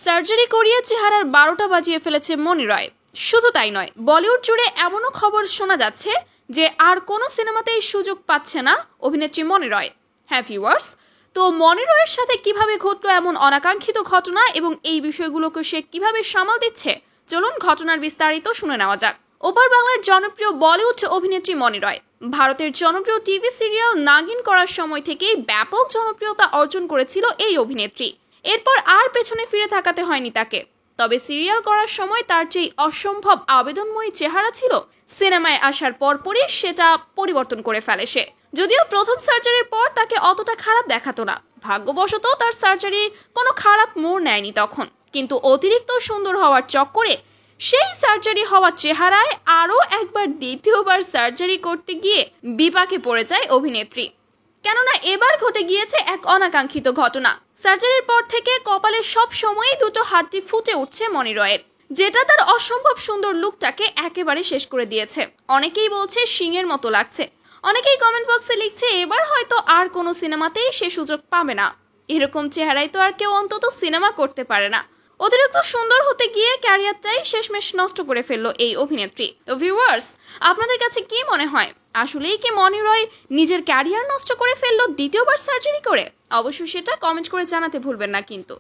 Surgery করিয়ে চেহারার 12টা বাজিয়ে ফেলেছে মনি রয়। শুধু তাই নয়, বলিউড জুড়ে এমনও খবর শোনা যাচ্ছে যে আর কোনো সিনেমাতেই সুযোগ পাচ্ছে না অভিনেত্রী মনি রয়। হ্যাঁ ভিউয়ার্স, তো মনি রয়ের সাথে কিভাবে ঘটলো এমন অনাকাঙ্ক্ষিত ঘটনা এবং এই বিষয়গুলোকে সে কিভাবে সামাল দিচ্ছে, চলুন ঘটনার বিস্তারিত শুনে নেওয়া যাক। ওপার বাংলার জনপ্রিয় বলিউড অভিনেত্রী মনি রয় ভারতের জনপ্রিয় টিভি সিরিয়াল নাগিন করার সময় থেকেই ব্যাপক জনপ্রিয়তা অর্জন করেছিল এই অভিনেত্রী। এরপর আর পেছনে ফিরে তাকাতে হয়নি তাকে। তবে সিরিয়াল করার সময় তার যেই অসম্ভব আবেদনময়ী চেহারা ছিল, সিনেমায় আসার পরপরই সেটা পরিবর্তন করে ফেলে সে। যদিও প্রথম সার্জারির পর তাকে অতটা খারাপ দেখাতো না, ভাগ্যবশত তার সার্জারি কোনো খারাপ মোড় নেয়নি তখন। কিন্তু অতিরিক্ত সুন্দর হওয়ার চক্করে সেই সার্জারি হওয়া চেহারায় আরও একবার দ্বিতীয়বার সার্জারি করতে গিয়ে বিপাকে পড়ে যায় অভিনেত্রী। কেননা এবার ঘটে গিয়েছে এক অনাকাঙ্ক্ষিত ঘটনা। সার্জারির পর থেকে কপালে সব সময়ই দুটো হাড্ডি ফুটে উঠছে মনি রয়ের, যেটা তার অসম্ভব সুন্দর লুকটাকে একেবারে শেষ করে দিয়েছে। অনেকেই বলছে শিংয়ের মতো লাগছে, অনেকেই কমেন্ট বক্সে লিখছে এবার হয়তো আর কোনো সিনেমাতেই সে সুযোগ পাবে না। এরকম চেহারায় তো আর কেউ অন্তত সিনেমা করতে পারে না। অতিরিক্ত সুন্দর হতে গিয়ে ক্যারিয়ারটাই শেষমেশ নষ্ট করে ফেললো এই অভিনেত্রী। তো ভিউয়ার্স, আপনাদের কাছে কি মনে হয়, আসলেই কি মনি রয় নিজের ক্যারিয়ার নষ্ট করে ফেললো দ্বিতীয়বার সার্জারি করে? অবশ্যই সেটা কমেন্ট করে জানাতে ভুলবেন না কিন্তু।